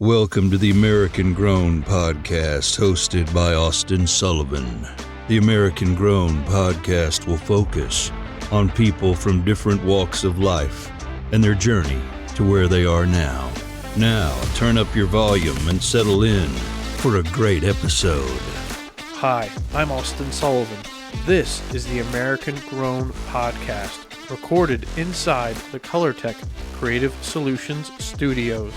Welcome to the American Grown Podcast, hosted by Austin Sullivan. The American Grown Podcast will focus on people from different walks of life and their journey to where they are now. Now, turn up your volume and settle in for a great episode. Hi, I'm Austin Sullivan. This is the American Grown Podcast, recorded inside the Colortech Creative Solutions studios.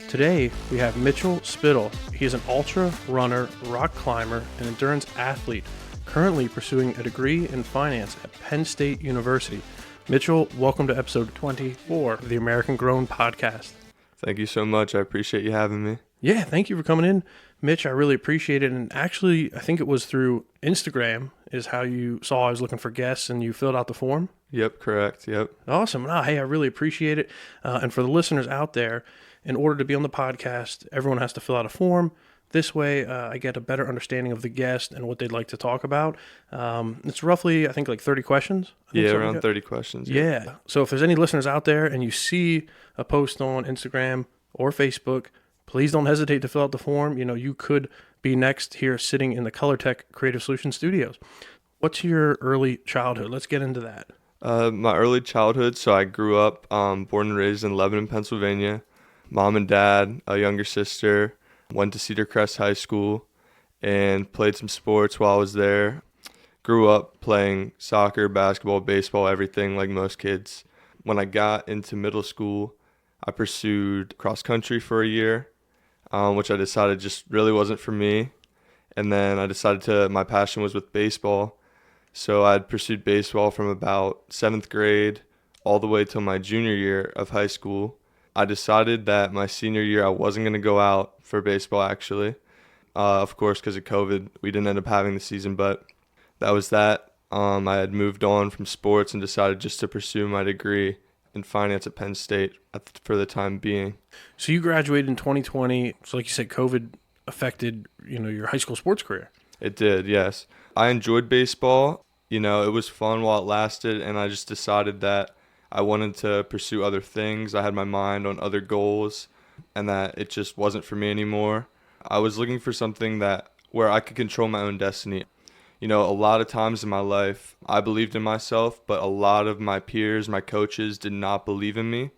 Today, we have Mitchell Spittle. He is an ultra runner, rock climber, and endurance athlete, currently pursuing a degree in finance at Penn State University. Mitchell, welcome to episode 24 of the American Grown Podcast. Thank you so much. I appreciate you having me. Yeah, thank you for coming in, Mitch. I really appreciate it. And actually, I think it was through Instagram is how you saw I was looking for guests and you filled out the form. Yep, correct. Yep. Awesome. No, hey, I really appreciate it. And for the listeners out there, in order to be on the podcast, everyone has to fill out a form. This way, I get a better understanding of the guest and what they'd like to talk about. It's roughly, I think, like 30 questions. Yeah, around 30 questions. Yeah. So if there's any listeners out there and you see a post on Instagram or Facebook, please don't hesitate to fill out the form. You know, you could be next here sitting in the Colortech Creative Solutions studios. What's your early childhood? Let's get into that. My early childhood, so I grew up, born and raised in Lebanon, Pennsylvania. Mom and dad, a younger sister, went to Cedar Crest High School and played some sports while I was there. Grew up playing soccer, basketball, baseball, everything like most kids. When I got into middle school, I pursued cross country for a year, which I decided just really wasn't for me. And then I decided my passion was with baseball. So I'd pursued baseball from about 7th grade all the way till my junior year of high school. I decided that my senior year I wasn't going to go out for baseball, actually. Of course, because of COVID, we didn't end up having the season, but that was that. I had moved on from sports and decided just to pursue my degree in finance at Penn State for the time being. So you graduated in 2020. So like you said, COVID affected, your high school sports career. It did, yes. I enjoyed baseball. It was fun while it lasted, and I just decided that I wanted to pursue other things. I had my mind on other goals, and that it just wasn't for me anymore. I was looking for something where I could control my own destiny. A lot of times in my life, I believed in myself, but a lot of my peers, my coaches did not believe in me.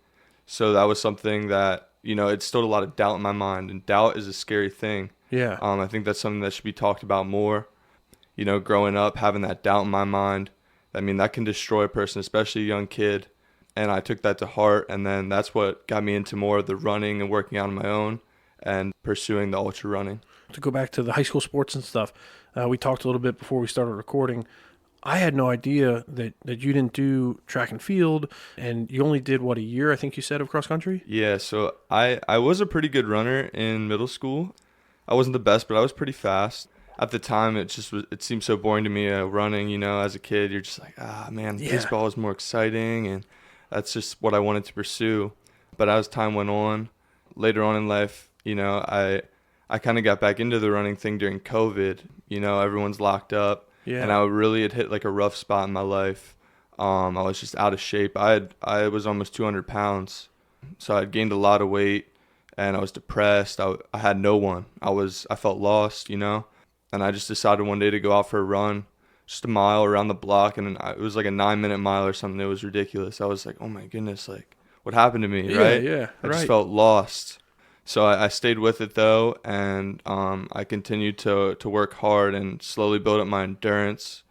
So that was something that, it instilled a lot of doubt in my mind, and doubt is a scary thing. Yeah. I think that's something that should be talked about more. Growing up, having that doubt in my mind, that can destroy a person, especially a young kid. And I took that to heart, and then that's what got me into more of the running and working out on my own and pursuing the ultra running. To go back to the high school sports and stuff, we talked a little bit before we started recording. I had no idea that you didn't do track and field, and you only did, a year, I think you said, of cross country? Yeah, so I was a pretty good runner in middle school. I wasn't the best, but I was pretty fast. At the time, it seemed so boring to me running, as a kid. You're just like, baseball is more exciting, and that's just what I wanted to pursue. But as time went on, later on in life, I kind of got back into the running thing during COVID. Everyone's locked up. Yeah. And had hit like a rough spot in my life. I was just out of shape. I was almost 200 pounds. So I'd gained a lot of weight, and I was depressed. I had no one. I felt lost, And I just decided one day to go out for a run. Just a mile around the block, and it was like a 9-minute mile or something. It was ridiculous. I was like, oh my goodness, like what happened to me, right? Yeah, I just felt lost. So I stayed with it though, and I continued to work hard and slowly build up my endurance.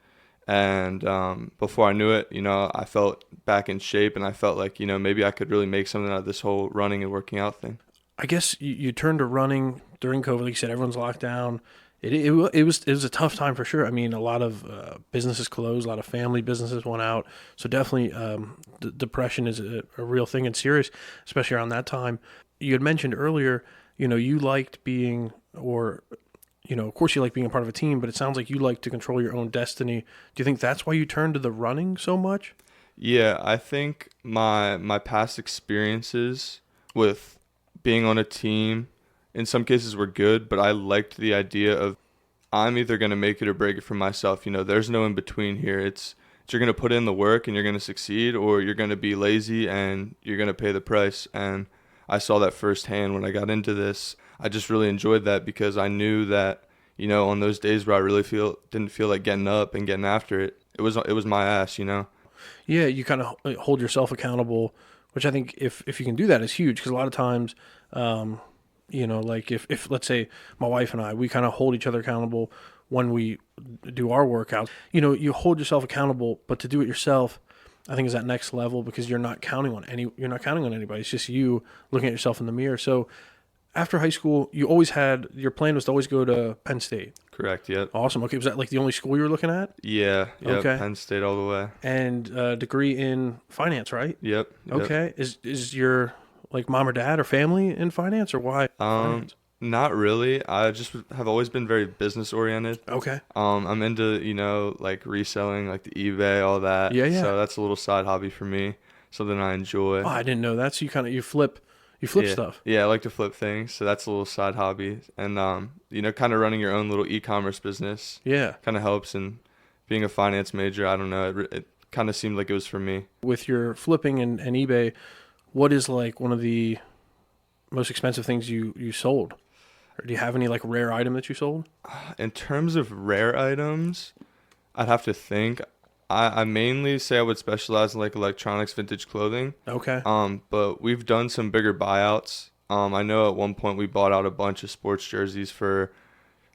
And before I knew it, I felt back in shape, and I felt like, maybe I could really make something out of this whole running and working out thing. I guess you turned to running during COVID. Like you said, everyone's locked down. It was a tough time for sure. A lot of businesses closed, a lot of family businesses went out. So definitely depression is a real thing and serious, especially around that time. You had mentioned earlier, you liked being, of course you like being a part of a team, but it sounds like you like to control your own destiny. Do you think that's why you turned to the running so much? Yeah, I think my past experiences with being on a team in some cases were good, but I liked the idea of I'm either going to make it or break it for myself. There's no in between here. It's you're going to put in the work and you're going to succeed, or you're going to be lazy and you're going to pay the price. And I saw that firsthand when I got into this. I just really enjoyed that because I knew that, you know, on those days where I really didn't feel like getting up and getting after it, it was my ass, you know. Yeah, you kind of hold yourself accountable, which I think if you can do that is huge, because a lot of times, you know, like if let's say my wife and I, we kind of hold each other accountable when we do our workouts. You know, you hold yourself accountable, but to do it yourself, I think is that next level, because you're not counting on anybody. It's just you looking at yourself in the mirror. So after high school, your plan was to always go to Penn State. Correct, yep. Awesome. Okay, was that like the only school you were looking at? Yeah, yep, okay. Penn State all the way. And degree in finance, right? Yep. Okay. Is your like mom or dad or family in finance, or why finance? Not really. I just have always been very business oriented. Okay. I'm into, you know, like reselling, like the eBay, all that. Yeah. So that's a little side hobby for me, something I enjoy. Oh, I didn't know that. So you flip stuff. Yeah, I like to flip things. So that's a little side hobby. And, you know, kind of running your own little e-commerce business. Yeah. Kind of helps. And being a finance major, I don't know, it kind of seemed like it was for me. With your flipping and eBay, what is like one of the most expensive things you sold? Or do you have any like rare item that you sold? In terms of rare items, I'd have to think. I mainly say I would specialize in like electronics, vintage clothing. Okay. But we've done some bigger buyouts. I know at one point we bought out a bunch of sports jerseys for,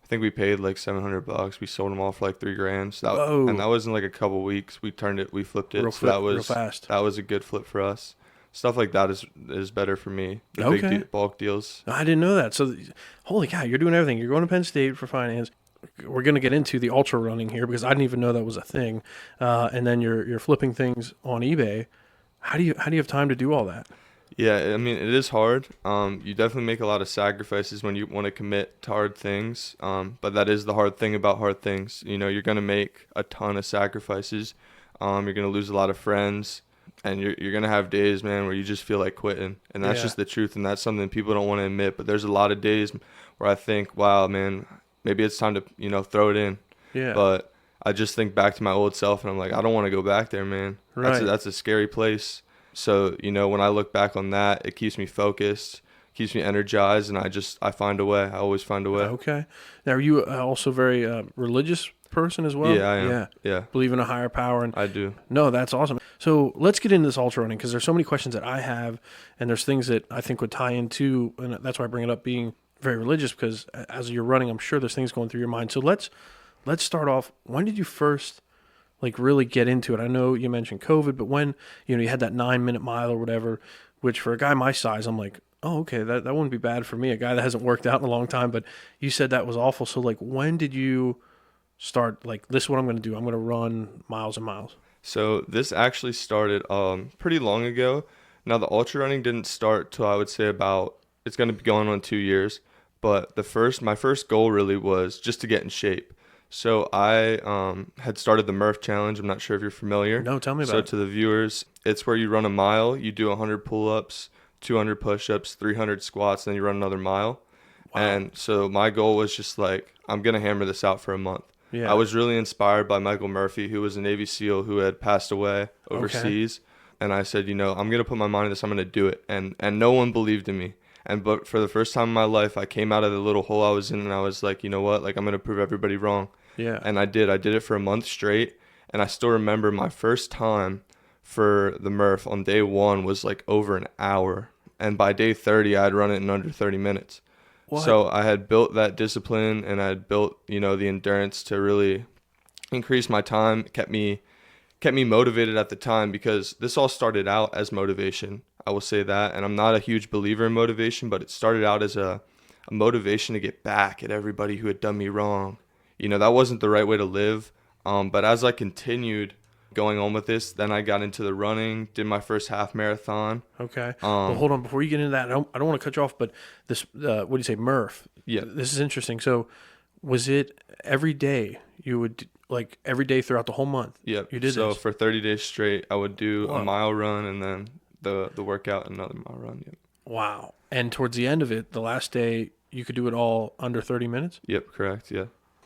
I think we paid like $700. We sold them all for like $3,000. So and that was in like a couple weeks. We flipped it. Real fast. That was a good flip for us. Stuff like that is better for me. The big bulk deals. I didn't know that. So, holy cow, you're doing everything. You're going to Penn State for finance. We're going to get into the ultra running here, because I didn't even know that was a thing. And then you're flipping things on eBay. How do you have time to do all that? Yeah, I mean, it is hard. You definitely make a lot of sacrifices when you want to commit to hard things. But that is the hard thing about hard things. You know, you're going to make a ton of sacrifices. You're going to lose a lot of friends. And you're going to have days, man, where you just feel like quitting. And that's just the truth. And that's something people don't want to admit. But there's a lot of days where I think, wow, man, maybe it's time to, you know, throw it in. Yeah. But I just think back to my old self, and I'm like, I don't want to go back there, man. Right. That's a scary place. So, you know, when I look back on that, it keeps me focused, keeps me energized, and I find a way. I always find a way. Okay. Now, are you also very religious person as well? Yeah, I am. Yeah. Believe in a higher power. And I do. No, that's awesome. So let's get into this ultra running, because there's so many questions that I have, and there's things that I think would tie into, and that's why I bring it up, being very religious, because as you're running, I'm sure there's things going through your mind. So let's start off. When did you first like really get into it? I know you mentioned COVID, but when, you know, you had that 9-minute mile or whatever, which for a guy my size, I'm like, oh, okay, that wouldn't be bad for me, a guy that hasn't worked out in a long time. But you said that was awful. So like, when did you start like, this is what I'm going to do? I'm going to run miles and miles. So this actually started pretty long ago. Now the ultra running didn't start till I would say it's going to be going on 2 years. But my first goal really was just to get in shape. So I had started the Murph Challenge. I'm not sure if you're familiar. No, tell me about it. So to the viewers, it's where you run a mile, you do 100 pull-ups, 200 push-ups, 300 squats, then you run another mile. Wow. And so my goal was just like, I'm going to hammer this out for a month. Yeah. I was really inspired by Michael Murphy, who was a Navy SEAL who had passed away overseas. Okay. And I said, you know, I'm going to put my mind to this. I'm going to do it. And no one believed in me. But for the first time in my life, I came out of the little hole I was in, and I was like, you know what? Like, I'm going to prove everybody wrong. Yeah. And I did. I did it for a month straight. And I still remember my first time for the Murph on day 1 was like over an hour. And by day 30, I had run it in under 30 minutes. What? So I had built that discipline, and I had built, you know, the endurance to really increase my time. It kept me motivated at the time, because this all started out as motivation. I will say that. And I'm not a huge believer in motivation, but it started out as a motivation to get back at everybody who had done me wrong. You know, that wasn't the right way to live. But as I continued going on with this, then I got into the running, did my first half marathon. Okay. Well, hold on. Before you get into that, I don't want to cut you off, but this, what do you say, Murph? Yeah. This is interesting. So was it every day you would, like every day throughout the whole month? Yeah. You did so this? For 30 days straight, I would do a mile run, and then the workout, another mile run. Yep. Wow. And towards the end of it, the last day, you could do it all under 30 minutes? Yep, correct, yeah.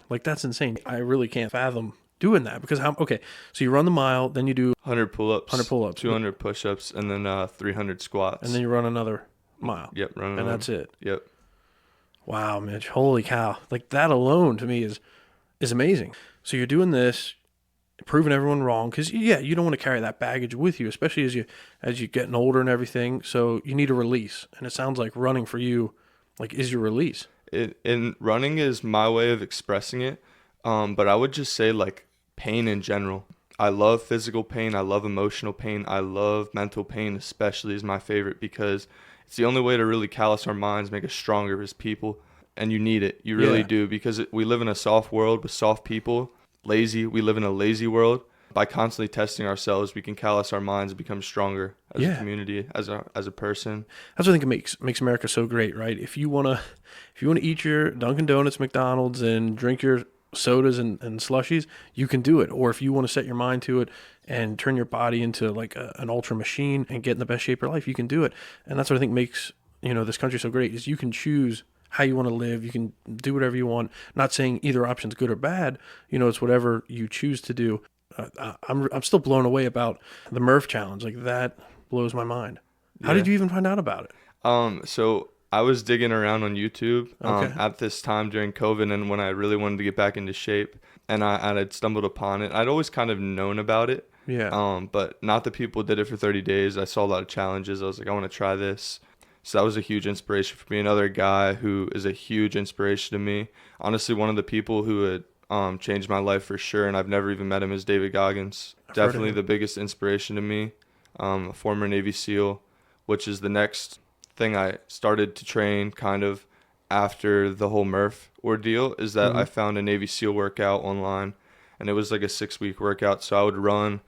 Like, that's insane. I really can't fathom doing that, because so you run the mile, then you do 100 pull-ups, 200 push-ups, and then 300 squats. And then you run another mile. Yep, running and on. that's it. Yep. Wow, Mitch, holy cow! Like that alone to me is amazing. So you're doing this, proving everyone wrong, because you don't want to carry that baggage with you, especially as you getting older and everything. So you need a release, and it sounds like running for you, like, is your release. And running is my way of expressing it, but I would just say like pain in general. I love physical pain. I love emotional pain. I love mental pain, especially is my favorite, because it's the only way to really callous our minds, make us stronger as people. And you need it. You really do, because we live in a soft world with soft people. Lazy. We live in a lazy world. By constantly testing ourselves, we can callous our minds and become stronger as a community, as a person. That's what I think it makes America so great, right? If you wanna eat your Dunkin' Donuts, McDonald's, and drink your sodas and slushies, you can do it. Or if you want to set your mind to it and turn your body into like an ultra machine and get in the best shape of your life, you can do it. And that's what I think makes this country so great, is you can choose how you want to live. You can do whatever you want. Not saying either option's good or bad. It's whatever you choose to do. I'm still blown away about the Murph challenge. Like, that blows my mind. How did you even find out about it? So I was digging around on YouTube Okay. at this time during COVID, and when I really wanted to get back into shape, and I had stumbled upon it. I'd always kind of known about it. Yeah. But not that people did it for 30 days. I saw a lot of challenges. I was like, I want to try this. So that was a huge inspiration for me. Another guy who is a huge inspiration to me, honestly, one of the people who had changed my life for sure, and I've never even met him, is David Goggins. Definitely the biggest inspiration to me. A former Navy SEAL, which is the next thing I started to train kind of after the whole Murph ordeal, is that I found a Navy SEAL workout online, and it was like a 6-week workout. So I would run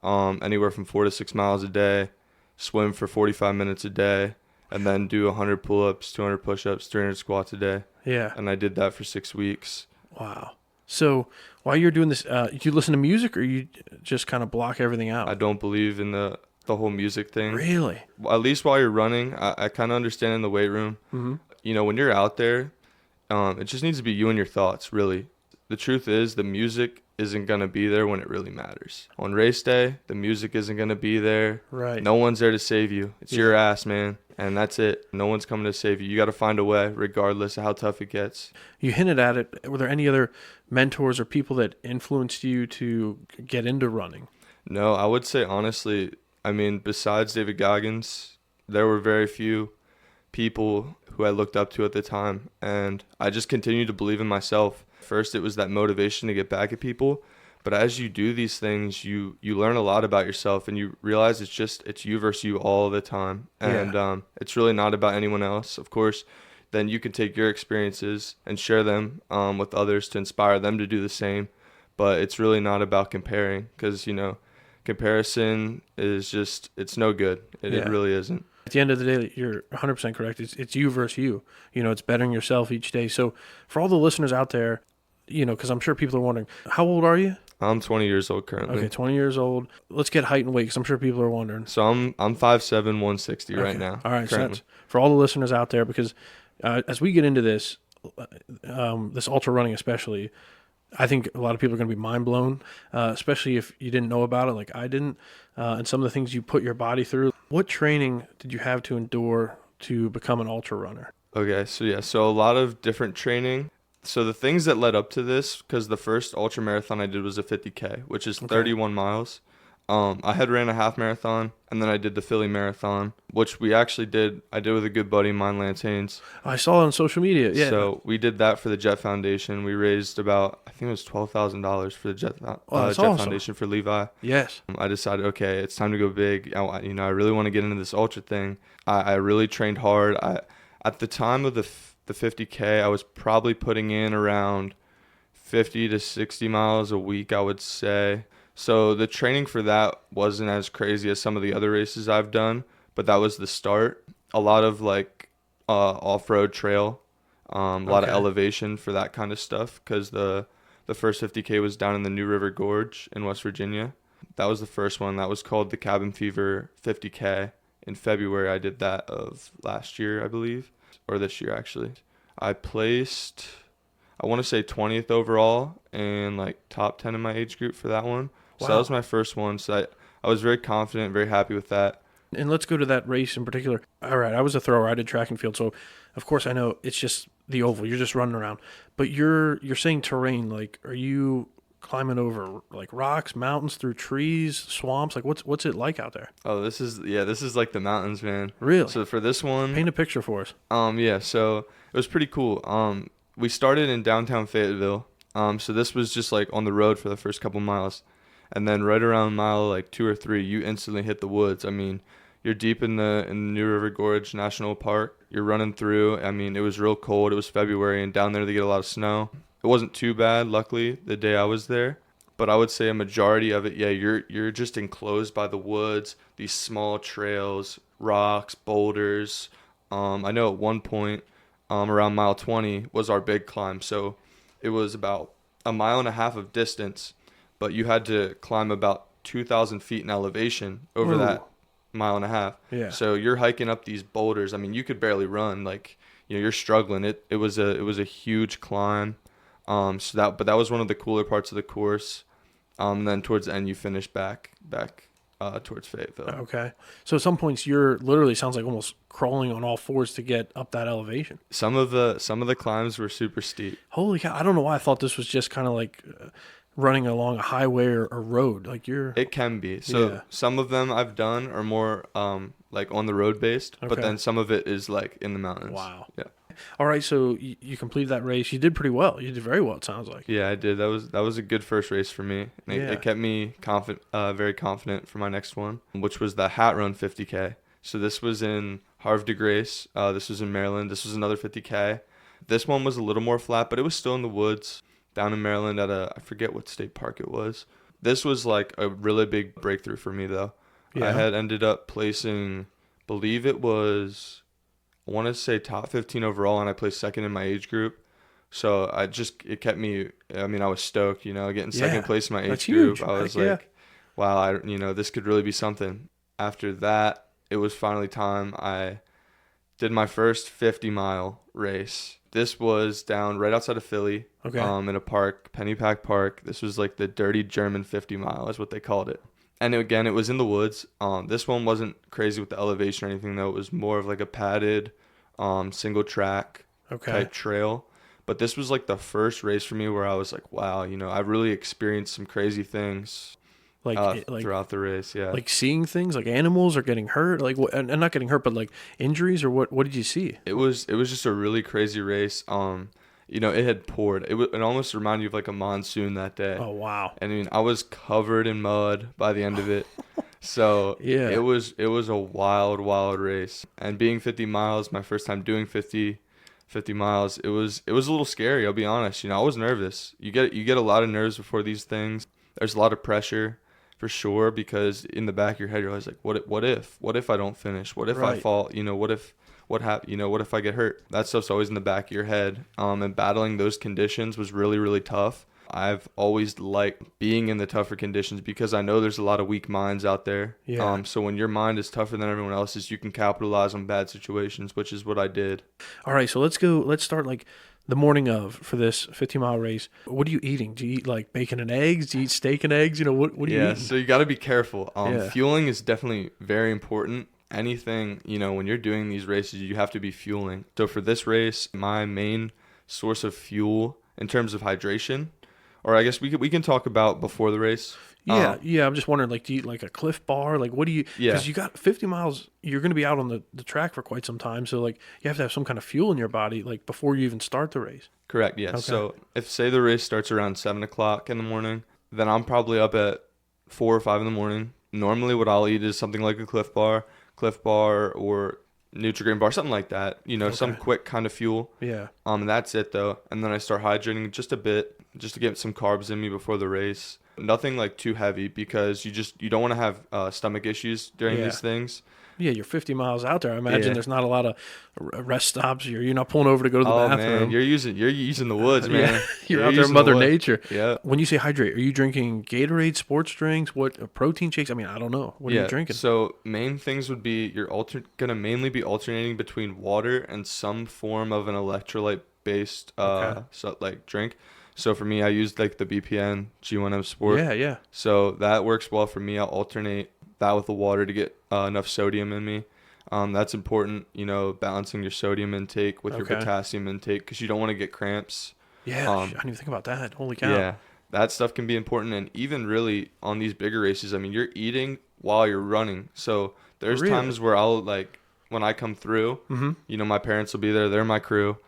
anywhere from 4 to 6 miles a day, swim for 45 minutes a day, and then do 100 pull-ups, 200 push-ups, 300 squats a day. Yeah. And I did that for 6 weeks. Wow. So while you're doing this, do you listen to music, or you just kind of block everything out? I don't believe in the whole music thing. Really? At least while you're running, I kind of understand in the weight room. When you're out there, it just needs to be you and your thoughts, really. The truth is, the music isn't going to be there when it really matters. On race day, the music isn't going to be there. Right. No one's there to save you. It's your ass, man. And that's it. No one's coming to save you. You got to find a way, regardless of how tough it gets. You hinted at it. Were there any other mentors or people that influenced you to get into running? No, I would say, honestly, besides David Goggins, there were very few people who I looked up to at the time. And I just continued to believe in myself. First, it was that motivation to get back at people. But as you do these things, you learn a lot about yourself, and you realize it's you versus you all the time. And it's really not about anyone else. Of course, then you can take your experiences and share them with others to inspire them to do the same. But it's really not about comparing, because, comparison is it's no good. It really isn't. At the end of the day, you're 100% correct. It's you versus you. It's bettering yourself each day. So for all the listeners out there, because I'm sure people are wondering, how old are you? I'm 20 years old currently. Okay, 20 years old. Let's get height and weight, because I'm sure people are wondering. So I'm 5'7", 160 right now. All right, so that's for all the listeners out there, because as we get into this ultra running especially, I think a lot of people are going to be mind blown, especially if you didn't know about it like I didn't, and some of the things you put your body through. What training did you have to endure to become an ultra runner? Okay, so a lot of different training. So the things that led up to this, because the first ultra marathon I did was a 50K, which is 31 miles. I had ran a half marathon, and then I did the Philly marathon, which I did with a good buddy of mine, Lance Haynes. I saw it on social media. Yeah. So we did that for the Jet Foundation. We raised about, I think it was $12,000 for the Jet awesome. Foundation for Levi. Yes. I decided, okay, it's time to go big. I really want to get into this ultra thing. I really trained hard. At the time of the 50K, I was probably putting in around 50 to 60 miles a week, I would say. So the training for that wasn't as crazy as some of the other races I've done, but that was the start. A lot of off-road trail, a lot of elevation for that kind of stuff, because the first 50K was down in the New River Gorge in West Virginia. That was the first one. That was called the Cabin Fever 50K. In February, I did that of last year, I believe, or this year actually. I placed, I want to say 20th overall and top 10 in my age group for that one. Wow. So that was my first one. So I was very confident, very happy with that. And let's go to that race in particular. All right, I was a thrower. I did track and field, so of course I know it's just the oval. You're just running around. But you're saying terrain. Like, are you climbing over like rocks, mountains, through trees, swamps? Like, what's it like out there? Oh, this is like the mountains, man. Really? So for this one, Paint a picture for us. yeah. So it was pretty cool. We started in downtown Fayetteville. So this was just like on the road for the first couple miles. And then right around mile like 2 or 3, you instantly hit the woods. I mean, you're deep in the New River Gorge National Park. You're running through. I mean, it was real cold. It was February, and down there they get a lot of snow. It wasn't too bad, luckily, the day I was there. But I would say a majority of it, yeah, you're just enclosed by the woods, these small trails, rocks, boulders. I know at one point, around mile 20 was our big climb. So it was about a mile and a half of distance, but you had to climb about 2,000 feet in elevation over that mile and a half. Yeah. So you're hiking up these boulders. I mean, you could barely run. Like, you're struggling. It was a huge climb. But that was one of the cooler parts of the course. Then towards the end, you finish back towards Fayetteville. Okay. So at some points, you're literally, sounds like almost crawling on all fours to get up that elevation. Some of the climbs were super steep. Holy cow! I don't know why I thought this was just kind of like running along a highway or a road. Like It can be. So some of them I've done are more like on the road based, but then some of it is like in the mountains. Wow. Yeah. All right. So you completed that race. You did pretty well. You did very well. It sounds like. Yeah, I did. That was a good first race for me. It kept me very confident for my next one, which was the Hat Run 50K. So this was in Havre de Grace. This was in Maryland. This was another 50K. This one was a little more flat, but it was still in the woods down in Maryland at I forget what state park it was. This was like a really big breakthrough for me though. Yeah. I had ended up placing, believe it was, I want to say top 15 overall, and I placed second in my age group. So it kept me, I mean, I was stoked, getting second place in my age group. Huge. I was like, wow, this could really be something. After that, it was finally time. I did my first 50-mile race. This was down right outside of Philly, in a park, Pennypack Park. This was like the Dirty German 50 mile is what they called it. And again, it was in the woods. This one wasn't crazy with the elevation or anything, though. It was more of like a padded, single track type trail. But this was like the first race for me where I was like, wow, I really experienced some crazy things. Like throughout the race, yeah. Like seeing things, like animals are getting hurt, like and not getting hurt, but like injuries, or what did you see? It was just a really crazy race. It had poured. It almost reminded you of like a monsoon that day. Oh wow! And I mean, I was covered in mud by the end of it. So yeah, it was a wild race. And being 50 miles, my first time doing 50 miles, it was a little scary. I'll be honest. I was nervous. You get a lot of nerves before these things. There's a lot of pressure. For sure, because in the back of your head, you're always like, what if I don't finish? What if I fall? What if I get hurt? That stuff's always in the back of your head. And battling those conditions was really, really tough. I've always liked being in the tougher conditions because I know there's a lot of weak minds out there. Yeah. So when your mind is tougher than everyone else's, you can capitalize on bad situations, which is what I did. All right, so let's start like the morning of for this 50-mile race. What are you eating? Do you eat like bacon and eggs? Do you eat steak and eggs? What do you eat? Yeah, so you got to be careful. Fueling is definitely very important. Anything, when you're doing these races, you have to be fueling. So for this race, my main source of fuel in terms of hydration, or I guess we can talk about before the race. Yeah. I'm just wondering, like, do you eat like a Cliff Bar? Like, what do you? Yeah. Because you got 50 miles. You're going to be out on the track for quite some time. So like, you have to have some kind of fuel in your body, like before you even start the race. Correct. Yeah. Okay. So if say the race starts around 7:00 in the morning, then I'm probably up at 4 or 5 in the morning. Normally, what I'll eat is something like a Cliff Bar, or Nutri-Grain bar, something like that. Some quick kind of fuel. Yeah. And that's it though. And then I start hydrating just a bit, just to get some carbs in me before the race. Nothing like too heavy because you don't want to have stomach issues during these things. Yeah, you're 50 miles out there. I imagine there's not a lot of rest stops. You're not pulling over to go to the bathroom. Man, you're using the woods, man. You're out there in Mother Nature. Yeah. When you say hydrate, are you drinking Gatorade, sports drinks, protein shakes? I mean, I don't know. What are you drinking? So main things would be you're gonna mainly be alternating between water and some form of an electrolyte based drink. So for me, I used like the BPN G1M Sport. Yeah. So that works well for me. I'll alternate that with the water to get enough sodium in me. That's important, balancing your sodium intake with your potassium intake because you don't want to get cramps. Yeah, I didn't even think about that. Holy cow. Yeah, that stuff can be important. And even really on these bigger races, I mean, you're eating while you're running. So there's times where I'll like, when I come through, my parents will be there. They're my crew.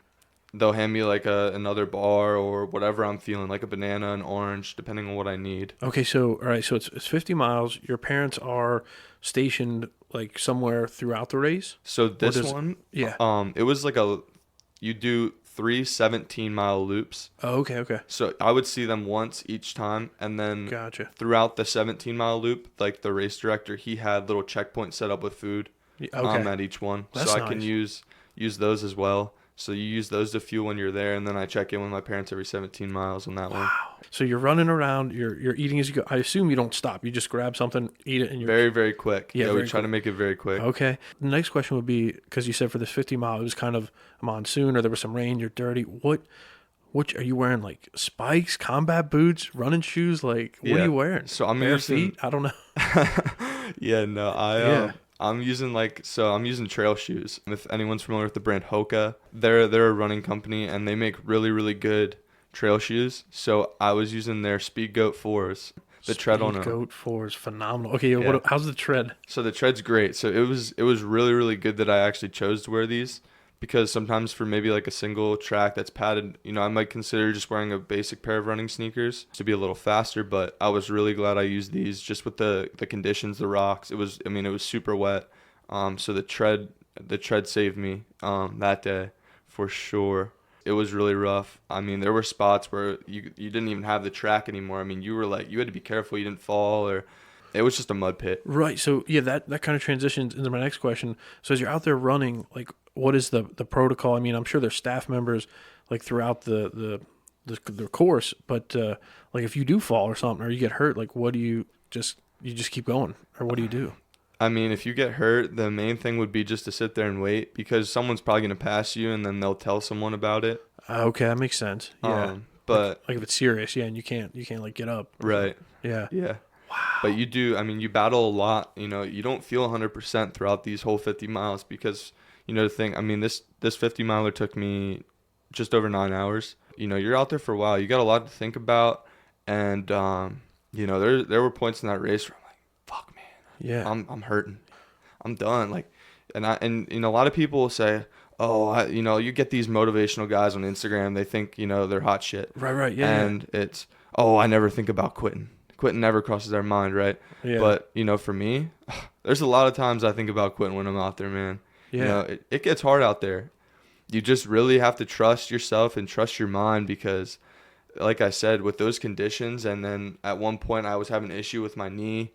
They'll hand me like another bar or whatever I'm feeling, like a banana, an orange, depending on what I need. Okay, so all right, so it's 50 miles. Your parents are stationed like somewhere throughout the race. So this one, it was like you do 3 17-mile loops. Oh, okay. So I would see them once each time, and then throughout the 17-mile loop, like the race director, he had little checkpoints set up with food at each one. That's so I nice. can use those as well. So you use those to fuel when you're there, and then I check in with my parents every 17 miles on that one. So you're running around, you're eating as you go. I assume you don't stop. You just grab something, eat it, and you're... Very, very quick. Yeah, we try to make it very quick. Okay. The next question would be, because you said for this 50-mile, it was kind of a monsoon or there was some rain, you're dirty. What are you wearing, like spikes, combat boots, running shoes? Like, what are you wearing? So I'm bare feet? I don't know. I'm using trail shoes. If anyone's familiar with the brand Hoka, they're a running company and they make really, really good trail shoes. So I was using their Speed Goat 4s. The tread on them. Speed Goat 4 is phenomenal. Okay, how's the tread? So the tread's great. So it was really, really good that I actually chose to wear these, because sometimes for maybe like a single track that's padded, I might consider just wearing a basic pair of running sneakers to be a little faster, but I was really glad I used these just with the conditions, the rocks. It was super wet. So the tread saved me that day for sure. It was really rough. I mean, there were spots where you didn't even have the track anymore. I mean, you had to be careful you didn't fall, or it was just a mud pit. Right. So yeah, that kind of transitions into my next question. So as you're out there running, like, what is the protocol? I mean, I'm sure there's staff members like throughout the course, but like if you do fall or something or you get hurt, like what do you just keep going, or what do you do? I mean, if you get hurt, the main thing would be just to sit there and wait, because someone's probably going to pass you and then they'll tell someone about it. Okay, that makes sense. Yeah. But like if it's serious, and you can't like get up. Right. Yeah. Yeah. Wow. But you battle a lot. You don't feel 100% throughout these whole 50 miles because, the thing, I mean, this 50 miler took me just over 9 hours. You're out there for a while. You got a lot to think about. And, there were points in that race where I'm like, fuck, man. Yeah. I'm hurting. I'm done. Like, and a lot of people will say, oh, you get these motivational guys on Instagram. They think, they're hot shit. Right. Yeah. And it's, oh, I never think about quitting. Quitting never crosses their mind, right? Yeah. But, for me, there's a lot of times I think about quitting when I'm out there, man. Yeah. It gets hard out there. You just really have to trust yourself and trust your mind, because, like I said, with those conditions, and then at one point I was having an issue with my knee.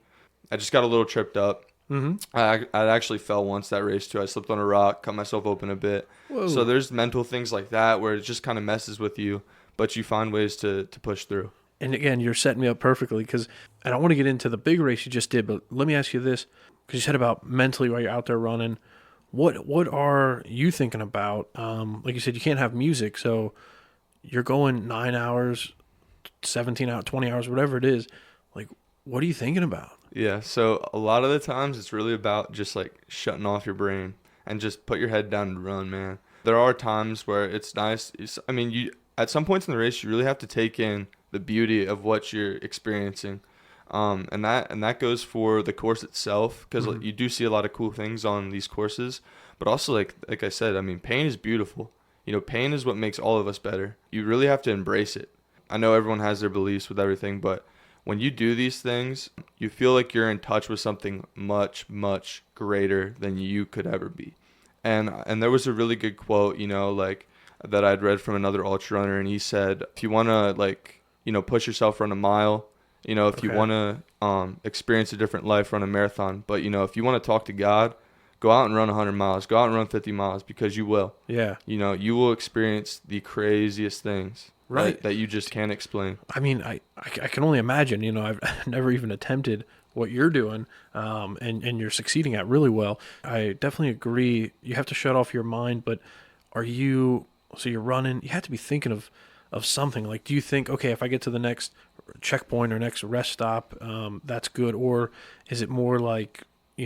I just got a little tripped up. Mm-hmm. I actually fell once that race too. I slipped on a rock, cut myself open a bit. Whoa. So there's mental things like that where it just kind of messes with you, but you find ways to push through. And again, you're setting me up perfectly, because I don't want to get into the big race you just did, but let me ask you this, because you said about mentally while you're out there running. What are you thinking about? Like you said, you can't have music, so you're going 9 hours, 17 hours, 20 hours, whatever it is. Like, what are you thinking about? Yeah, so a lot of the times it's really about just like shutting off your brain and just put your head down and run, man. There are times where it's nice. You at some points in the race, you really have to take in the beauty of what you're experiencing. And that goes for the course itself, because you do see a lot of cool things on these courses, but also like I said, I mean, pain is beautiful. Pain is what makes all of us better. You really have to embrace it. I know everyone has their beliefs with everything, but when you do these things, you feel like you're in touch with something much, much greater than you could ever be. And there was a really good quote, that I'd read from another ultra runner, and he said, if you want to push yourself, run a mile. If you want to experience a different life, run a marathon. But, if you want to talk to God, go out and run 100 miles. Go out and run 50 miles, because you will. Yeah. You will experience the craziest things. Right. That you just can't explain. I mean, I can only imagine. I've never even attempted what you're doing, and you're succeeding at really well. I definitely agree. You have to shut off your mind, but so you're running, you have to be thinking of of something? Like, do you think, okay, if I get to the next checkpoint or next rest stop, that's good? Or is it more like, do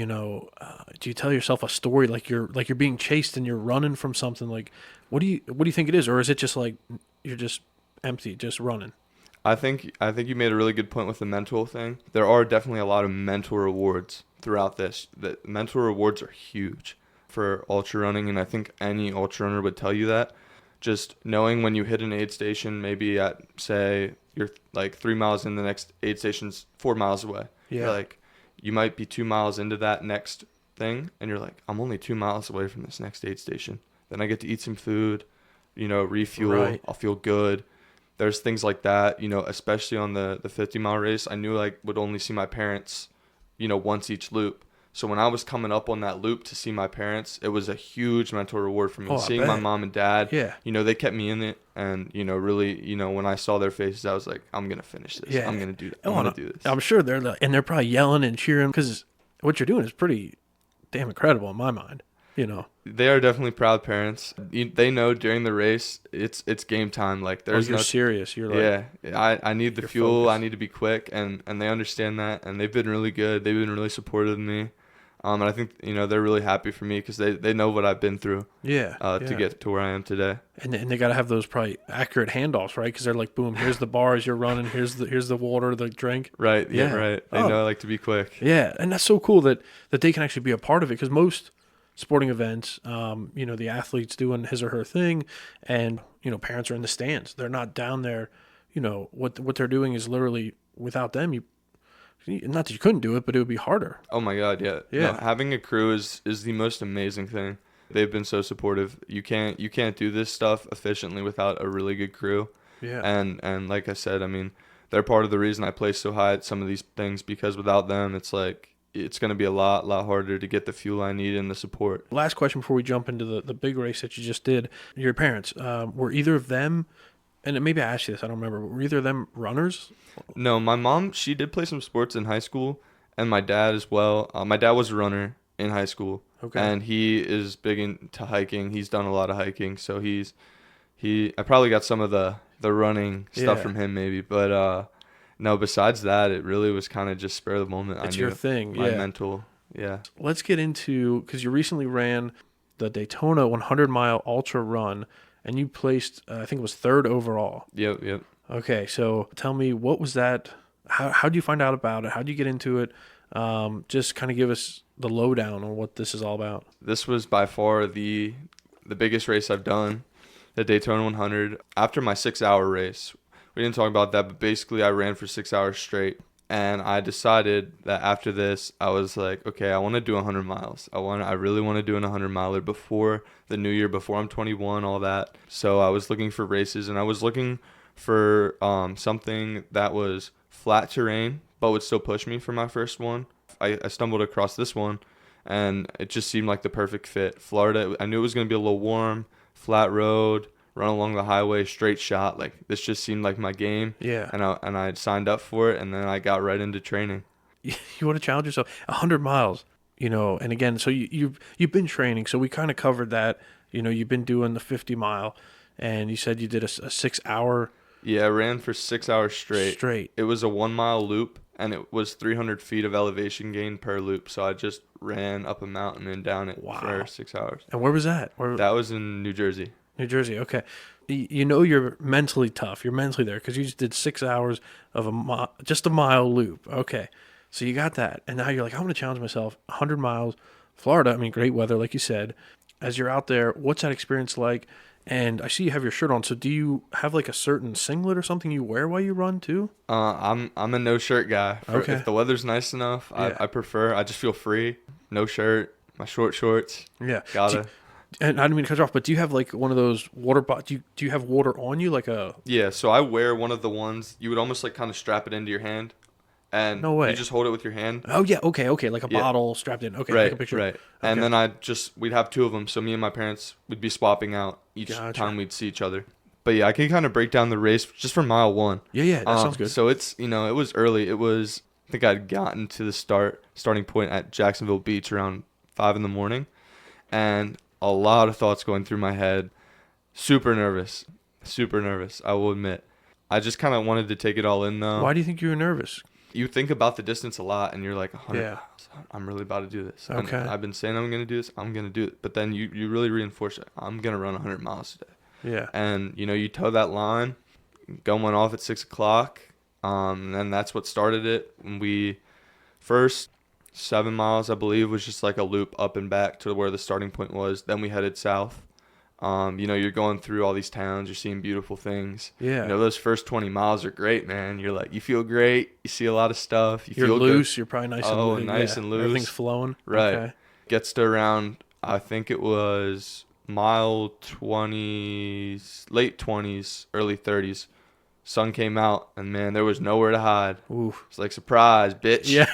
you tell yourself a story like you're being chased and you're running from something? Like, what do you think it is? Or is it just like you're just empty, just running? I think you made a really good point with the mental thing. There are definitely a lot of mental rewards throughout this. The mental rewards are huge for ultra running, and I think any ultra runner would tell you that. Just knowing when you hit an aid station, maybe at, say, you're like 3 miles in, the next aid station's 4 miles away. Yeah. You're like, you might be 2 miles into that next thing, and you're like, I'm only 2 miles away from this next aid station. Then I get to eat some food, refuel. Right. I'll feel good. There's things like that, especially on the 50-mile race. I knew I would only see my parents, once each loop. So when I was coming up on that loop to see my parents, it was a huge mental reward for me. Oh, Seeing my mom and dad, yeah. They kept me in it. And, really, when I saw their faces, I was like, I'm going to finish this. Yeah. I'm going to do that. I'm going to do this. I'm sure they're probably yelling and cheering because what you're doing is pretty damn incredible in my mind, They are definitely proud parents. They know during the race, it's game time. Like, there's you're serious. You're like, yeah, I need the fuel. focused. I need to be quick, and they understand that, and they've been really good. They've been really supportive of me, and I think they're really happy for me because they know what I've been through. To get to where I am today. And they got to have those probably accurate handoffs, right? Because they're like, boom, here's the bar as you're running. Here's the water, the drink. Right. Yeah. Right. They know I like to be quick. Yeah, and that's so cool that they can actually be a part of it because most sporting events, the athlete's doing his or her thing, and parents are in the stands. They're not down there. What they're doing is literally without them. Not that you couldn't do it, but it would be harder. Oh my God, yeah. Yeah. No, having a crew is the most amazing thing. They've been so supportive. You can't do this stuff efficiently without a really good crew. Yeah. And like I said, I mean, they're part of the reason I place so high at some of these things because without them, it's going to be a lot harder to get the fuel I need and the support. Last question before we jump into the big race that you just did. Your parents, were either of them, and maybe I asked you this, I don't remember, were either of them runners? No, my mom, she did play some sports in high school, and my dad as well. My dad was a runner in high school, okay, and he is big into hiking. He's done a lot of hiking, so I probably got some of the running stuff from him maybe, but no, besides that, it really was kind of just spur of the moment. It's your thing, my mental, yeah. Let's get into, because you recently ran the Daytona 100-mile ultra run, and you placed, I think it was 3rd overall. Yep. Okay, so tell me, what was that? How'd you find out about it? How'd you get into it? Just kind of give us the lowdown on what this is all about. This was by far the biggest race I've done, the Daytona 100. After my 6-hour race, we didn't talk about that, but basically I ran for 6 hours straight. And I decided that after this, I was like, okay, I want to do 100 miles. I really want to do an 100-miler before the new year, before I'm 21, all that. So I was looking for races, and I was looking for something that was flat terrain, but would still push me for my first one. I stumbled across this one, and it just seemed like the perfect fit. Florida, I knew it was going to be a little warm, flat road, run along the highway, straight shot. Like, this just seemed like my game. Yeah. And I signed up for it, and then I got right into training. You want to challenge yourself. 100 miles, and again, so you've been training, so we kind of covered that. You've been doing the 50-mile, and you said you did a 6-hour. Yeah, I ran for 6 hours straight. It was a 1-mile loop, and it was 300 feet of elevation gain per loop. So I just ran up a mountain and down it for 6 hours. And where was that? That was in New Jersey. New Jersey, okay. You're mentally tough. You're mentally there because you just did 6 hours of just a mile loop. Okay, so you got that. And now you're like, I'm going to challenge myself. 100 miles, Florida, I mean, great weather, like you said. As you're out there, what's that experience like? And I see you have your shirt on. So do you have like a certain singlet or something you wear while you run too? I'm a no shirt guy. Okay. If the weather's nice enough, Yeah. I prefer. I just feel free. No shirt, my short shorts. Yeah. Gotta. And I didn't mean to cut you off, but do you have like one of those water bottles? Do you have water on you, like a? Yeah. So I wear one of the ones you would almost like kind of strap it into your hand, and No way. you just hold it with your hand. Oh yeah. Okay. Like a bottle strapped in. Okay. Right. Take a picture. Right. Okay. And then we'd have 2 of them. So me and my parents would be swapping out each time we'd see each other. But yeah, I can kind of break down the race just for mile 1. Yeah. That sounds good. So it's, it was early. It was, I think I'd gotten to the starting point at Jacksonville Beach around 5 in the morning, and a lot of thoughts going through my head. Super nervous. Super nervous, I will admit. I just kind of wanted to take it all in, though. Why do you think you were nervous? You think about the distance a lot, and you're like, 100 Yeah. miles. I'm really about to do this. Okay. And I've been saying I'm going to do this. I'm going to do it. But then you really reinforce it. I'm going to run 100 miles today. Yeah. And, you toe that line, going off at 6 o'clock, and that's what started it. And we first 7 miles, I believe, was just like a loop up and back to where the starting point was. Then we headed south. You're going through all these towns. You're seeing beautiful things. Yeah. Those first 20 miles are great, man. You're like, you feel great. You see a lot of stuff. You're feel loose. good. You're probably nice and loose. Everything's flowing. Right. Okay. Gets to around, I think it was mile 20s, late 20s, early 30s. Sun came out, and man, there was nowhere to hide. Oof. It's like, surprise, bitch. Yeah.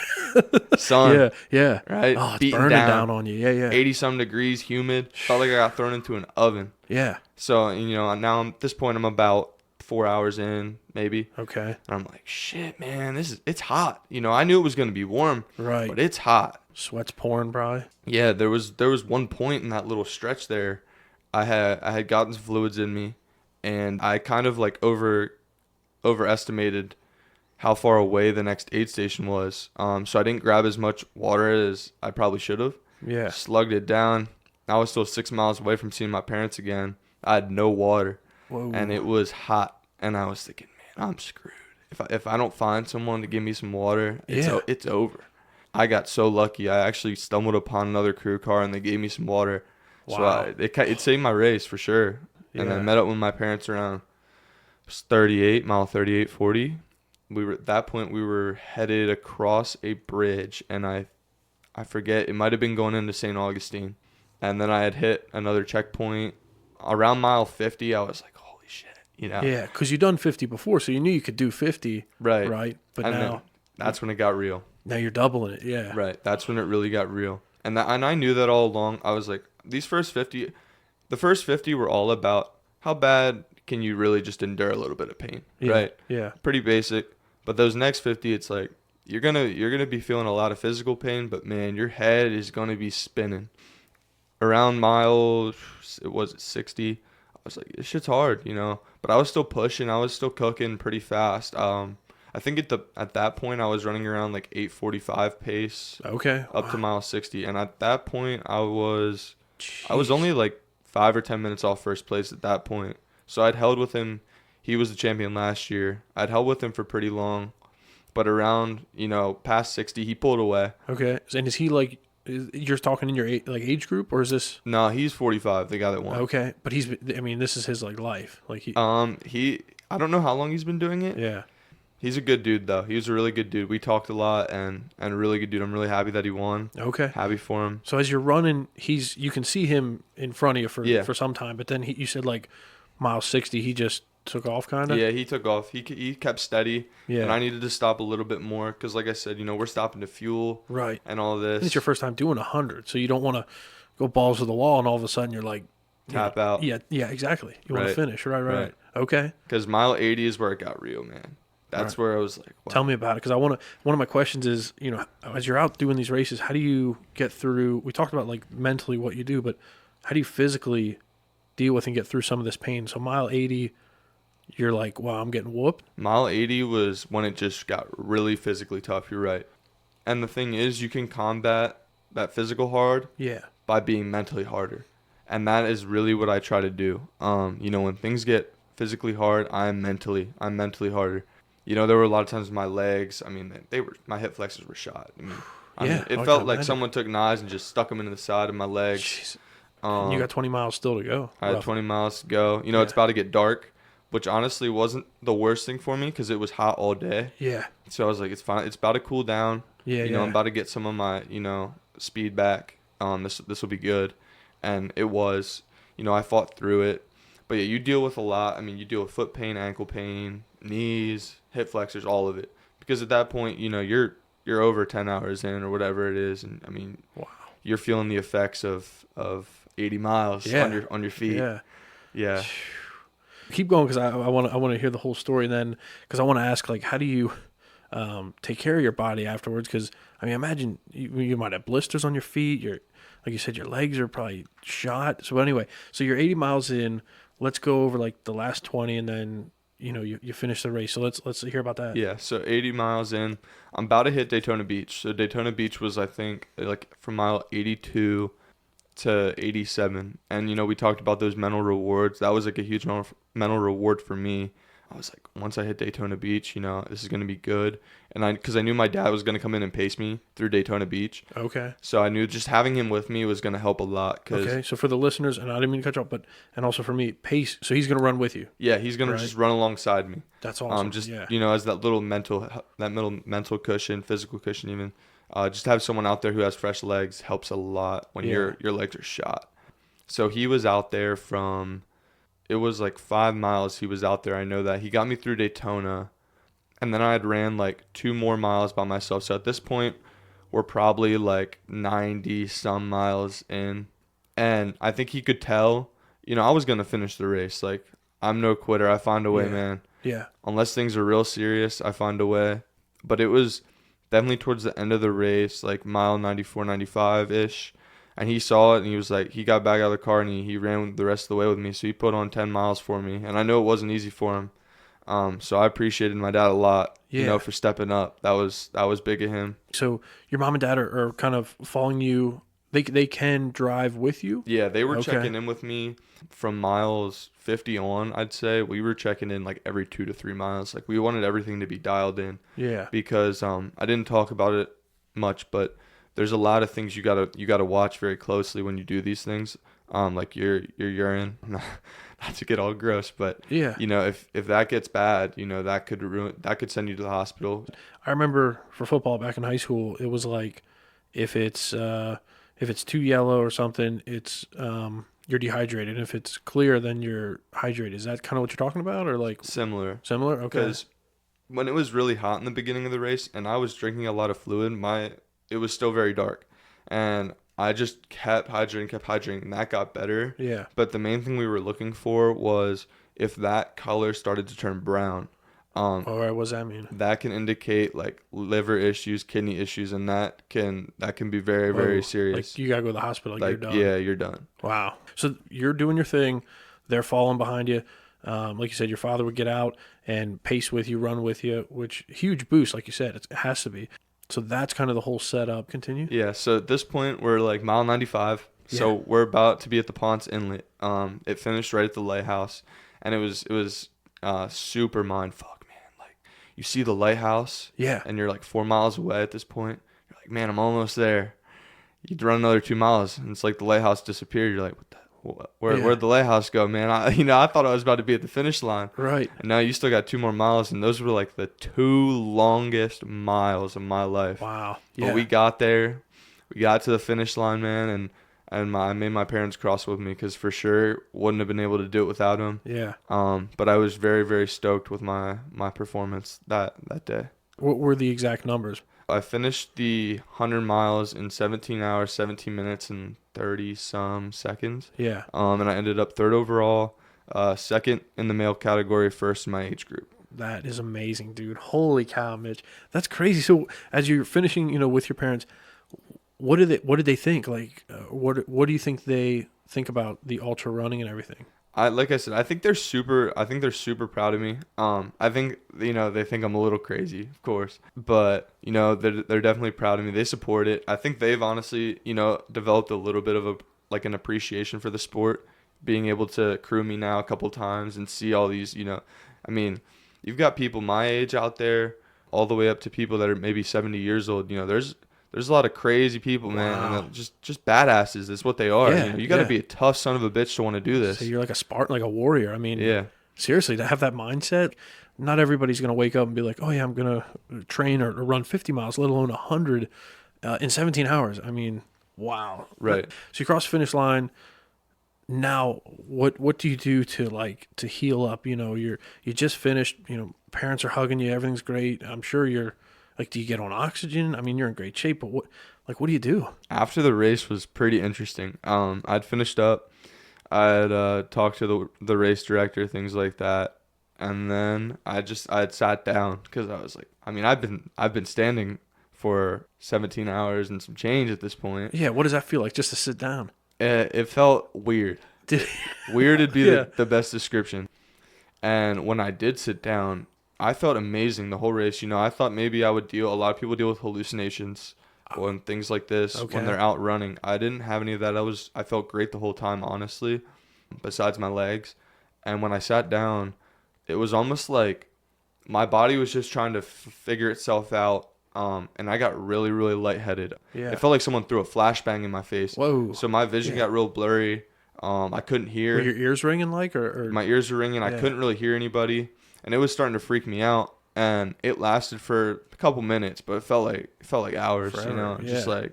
Sun. Yeah. Right? Oh, it's beating burning down on you. Yeah. 80-some degrees, humid. Felt like I got thrown into an oven. Yeah. So, now at this point, I'm about 4 hours in, maybe. Okay. And I'm like, shit, man, it's hot. I knew it was going to be warm. Right. But it's hot. Sweat's pouring, probably. Yeah, there was one point in that little stretch there. I had gotten some fluids in me, and I kind of like overestimated how far away the next aid station was. So I didn't grab as much water as I probably should have. Yeah. Slugged it down. I was still 6 miles away from seeing my parents again. I had no water. Whoa. And it was hot. And I was thinking, man, I'm screwed. If I don't find someone to give me some water, it's over. I got so lucky. I actually stumbled upon another crew car, and they gave me some water. Wow. So it saved my race for sure. Yeah. And I met up with my parents around mile 38, 40. At that point, we were headed across a bridge, and I forget, it might have been going into St. Augustine. And then I had hit another checkpoint. Around mile 50, I was like, holy shit, Yeah, because you've done 50 before, so you knew you could do 50. Right. But and now that's when it got real. Now you're doubling it, yeah. Right. That's when it really got real. And I knew that all along. I was like, the first 50 were all about how bad can you really just endure a little bit of pain, right? Yeah. Pretty basic. But those next 50, it's like you're gonna be feeling a lot of physical pain, but man, your head is gonna be spinning. Around mile, it was 60. I was like, this shit's hard, But I was still pushing. I was still cooking pretty fast. I think at that point I was running around like 8:45 pace. Okay. Up to mile 60, and at that point I was Jeez. only like 5 or 10 minutes off first place at that point. So I'd held with him. He was the champion last year. I'd held with him for pretty long, but around past 60 he pulled away. Okay. And is he like? You're talking in your age group, or is this? No, he's 45. The guy that won. Okay, but this is his like life. Like he. I don't know how long he's been doing it. Yeah. He's a good dude, though. He was a really good dude. We talked a lot, and a really good dude. I'm really happy that he won. Okay. Happy for him. So as you're running, you can see him in front of you for some time, but then you said like mile 60, he just took off kind of? Yeah, he took off. He kept steady, yeah. And I needed to stop a little bit more because, like I said, we're stopping to fuel, right, and all of this. And it's your first time doing 100, so you don't want to go balls to the wall, and all of a sudden you're like tap out. Yeah, exactly. You want to finish, right. Okay. Because mile 80 is where it got real, man. That's where I was like, wow. Tell me about it, because one of my questions is, as you're out doing these races, how do you get through? We talked about like mentally what you do, but how do you physically deal with and get through some of this pain? So mile 80, you're like, wow, I'm getting whooped. Mile 80 was when it just got really physically tough. You're right. And the thing is, you can combat that physical hard by being mentally harder. And that is really what I try to do. When things get physically hard, I'm mentally harder. There were a lot of times my legs, my hip flexors were shot. It felt like someone took knives and just stuck them into the side of my legs. Jeez. You got 20 miles still to go. I had 20 miles to go. It's about to get dark, which honestly wasn't the worst thing for me because it was hot all day. Yeah. So I was like, it's fine. It's about to cool down. Yeah, I'm about to get some of my, speed back. This will be good. And it was. I fought through it. But yeah, you deal with a lot. You deal with foot pain, ankle pain, knees, hip flexors, all of it. Because at that point, you're over 10 hours in or whatever it is, and wow. You're feeling the effects of 80 miles on your feet. Yeah. Keep going, because I want to hear the whole story, and then because I want to ask, like, how do you take care of your body afterwards? Because imagine you might have blisters on your feet. Like you said, your legs are probably shot. So anyway, so you're 80 miles in. let's go over like the last 20, and then you finish the race. So let's hear about that. Yeah, so 80 miles in, I'm about to hit Daytona Beach. So Daytona Beach was, I think, like from mile 82 to 87. And, we talked about those mental rewards. That was like a huge mental reward for me. I was like, once I hit Daytona Beach, this is going to be good. And because I knew my dad was going to come in and pace me through Daytona Beach. Okay. So I knew just having him with me was going to help a lot. Okay, so for the listeners, and I didn't mean to cut you off, and also for me, pace. So he's going to run with you. Yeah, he's going to just run alongside me. That's awesome. As that little mental cushion, physical cushion even. Just to have someone out there who has fresh legs helps a lot when your legs are shot. So he was out there it was like 5 miles he was out there. I know that. He got me through Daytona, and then I had ran like 2 more miles by myself. So at this point, we're probably like 90 some miles in. And I think he could tell, I was going to finish the race. Like, I'm no quitter. I find a way, man. Yeah. Unless things are real serious, I find a way. But it was definitely towards the end of the race, like mile 94, 95-ish. And he saw it, and he was like, he got back out of the car, and he ran the rest of the way with me. So he put on 10 miles for me. And I know it wasn't easy for him. So I appreciated my dad a lot, for stepping up. That was big of him. So your mom and dad are kind of following you. They can drive with you? Yeah, they were checking in with me from miles 50 on, I'd say. We were checking in like every 2 to 3 miles. Like, we wanted everything to be dialed in. Yeah. Because I didn't talk about it much, but there's a lot of things you gotta watch very closely when you do these things. Like your urine, not to get all gross, but if that gets bad, that could send you to the hospital. I remember for football back in high school, it was like if it's too yellow or something, it's you're dehydrated. And if it's clear, then you're hydrated. Is that kind of what you're talking about, or like similar? Okay. Because when it was really hot in the beginning of the race, and I was drinking a lot of fluid, it was still very dark, and I just kept hydrating, and that got better. Yeah. But the main thing we were looking for was if that color started to turn brown. All right, what does that mean? That can indicate like liver issues, kidney issues, and that can be very, very serious. Like, you gotta go to the hospital. Like, you're done. Yeah, you're done. Wow. So you're doing your thing. They're following behind you. Like you said, your father would get out and pace with you, run with you, which huge boost. Like you said, it has to be. So that's kind of the whole setup. Continue. Yeah. So at this point, we're like mile 95. Yeah. So we're about to be at the Ponce Inlet. It finished right at the lighthouse, and it was super mind fuck, man. Like, you see the lighthouse. Yeah. And you're like 4 miles away at this point. You're like, man, I'm almost there. You'd run another 2 miles, and it's like the lighthouse disappeared. You're like, what the? Where'd the lighthouse go, man? I thought I was about to be at the finish line. Right. And now you still got 2 more miles, and those were like the 2 longest miles of my life. Wow. Yeah. But we got there. We got to the finish line, man, and I made my parents cross with me because for sure wouldn't have been able to do it without them. Yeah. But I was very, very stoked with my performance that day. What were the exact numbers? I finished the 100 miles in 17 hours, 17 minutes, and 30-some seconds. Yeah. And I ended up 3rd overall, 2nd in the male category, 1st in my age group. That is amazing, dude. Holy cow, Mitch. That's crazy. So as you're finishing, with your parents, what did they think? Like, what do you think they think about the ultra running and everything? Like I said, I think they're super proud of me. I think, they think I'm a little crazy, of course, but, they're definitely proud of me. They support it. I think they've honestly, developed a little bit of an appreciation for the sport, being able to crew me now a couple times and see all these, you've got people my age out there all the way up to people that are maybe 70 years old. There's a lot of crazy people, man. Wow. And just badasses. That's what they are. Yeah, you got to be a tough son of a bitch to want to do this. So you're like a Spartan, like a warrior. Yeah. Seriously, to have that mindset, not everybody's going to wake up and be like, oh, yeah, I'm going to train or run 50 miles, let alone 100 in 17 hours. Wow. Right. So you cross the finish line. Now, what do you do to heal up? You just finished, parents are hugging you. Everything's great. I'm sure you're, like, do you get on oxygen? You're in great shape, but what do you do? After the race was pretty interesting. I'd finished up. I'd talked to the race director, things like that, and then I'd sat down because I was like, I've been standing for 17 hours and some change at this point. Yeah, what does that feel like just to sit down? It felt weird. Weird would be Yeah. the best description. And when I did sit down, I felt amazing the whole race. I thought maybe I would a lot of people deal with hallucinations and things like this when they're out running. I didn't have any of that. I felt great the whole time, honestly, besides my legs. And when I sat down, it was almost like my body was just trying to figure itself out. And I got really, really lightheaded. Yeah. It felt like someone threw a flashbang in my face. Whoa. So my vision got real blurry. I couldn't hear. Were your ears ringing or? My ears were ringing. I couldn't really hear anybody. And it was starting to freak me out. And it lasted for a couple minutes, but it felt like hours, Forever.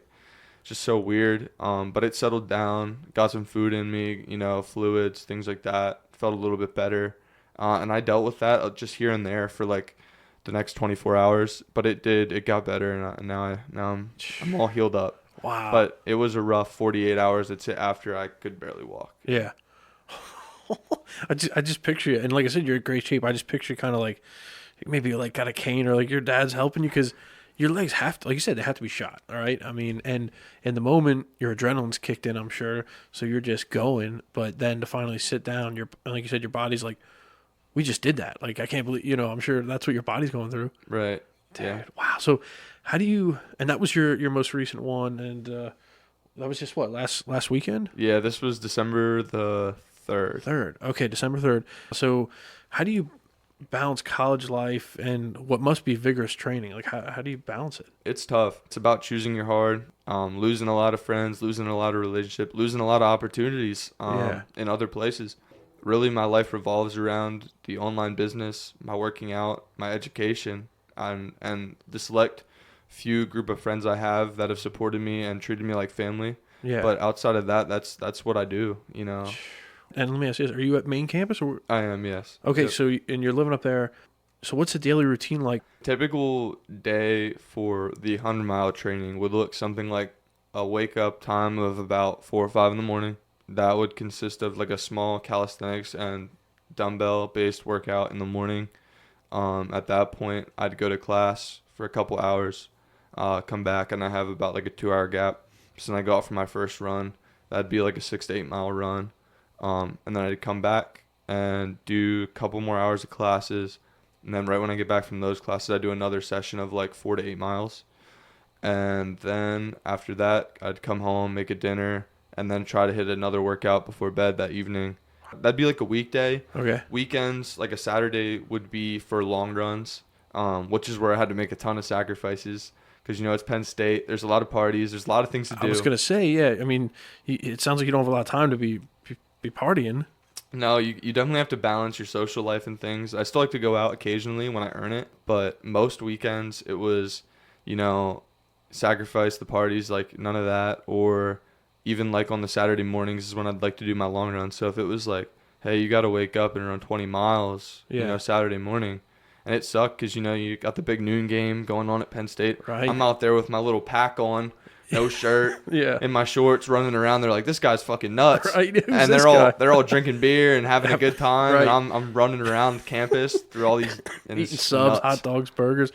Just so weird. But it settled down, got some food in me, fluids, things like that. Felt a little bit better. And I dealt with that just here and there for like the next 24 hours, but it got better, and now I'm all healed up. Wow. But it was a rough 48 hours that's it after I could barely walk. Yeah. I just picture you, and like I said, you're in great shape. I just picture you kind of like maybe like got a cane, or like your dad's helping you, because your legs have to, like you said, they have to be shot. All right. I mean, and in the moment your adrenaline's kicked in, I'm sure. So you're just going, but then to finally sit down, like you said, your body's like, we just did that. Like, I can't believe, I'm sure that's what your body's going through. Right. Dude, yeah. Wow. So how do you, and that was your most recent one, and that was just what, last weekend? Yeah, this was December the 3rd. Okay, December 3rd. So how do you balance college life and what must be vigorous training? Like, how do you balance it? It's tough. It's about choosing your hard, losing a lot of friends, losing a lot of relationships, losing a lot of opportunities in other places. Really, my life revolves around the online business, my working out, my education, and the select few group of friends I have that have supported me and treated me like family. Yeah. But outside of that, that's what I do, And let me ask you this, are you at main campus? Or? I am, yes. Okay, Yep. so and you're living up there. So what's the daily routine like? Typical day for the 100-mile training would look something like a wake-up time of about 4 or 5 in the morning. That would consist of like a small calisthenics and dumbbell-based workout in the morning. At that point, I'd go to class for a couple hours, come back, and I have about like a 2-hour gap. So then I go out for my first run. That'd be like a 6 to 8 mile run. And then I'd come back and do a couple more hours of classes. And then right when I get back from those classes, I do another session of like 4 to 8 miles. And then after that, I'd come home, make a dinner, and then try to hit another workout before bed that evening. That'd be like a weekday. Okay. Weekends, like a Saturday, would be for long runs, which is where I had to make a ton of sacrifices. Because, it's Penn State. There's a lot of parties. There's a lot of things to do. I was going to say, yeah. I mean, it sounds like you don't have a lot of time to be partying. No, you definitely have to balance your social life and things. I still like to go out occasionally when I earn it. But most weekends, it was, sacrifice the parties, like none of that. Or even like on the Saturday mornings is when I'd like to do my long run. So if it was like, hey, you got to wake up and run 20 miles, Saturday morning. And it sucked because, you got the big noon game going on at Penn State. Right. I'm out there with my little pack on, no shirt, in my shorts, running around. They're like, this guy's fucking nuts. Right. Who's and this they're guy? all drinking beer and having a good time. Right. And I'm running around campus through all these. And Eating it's subs, nuts. hot dogs, burgers.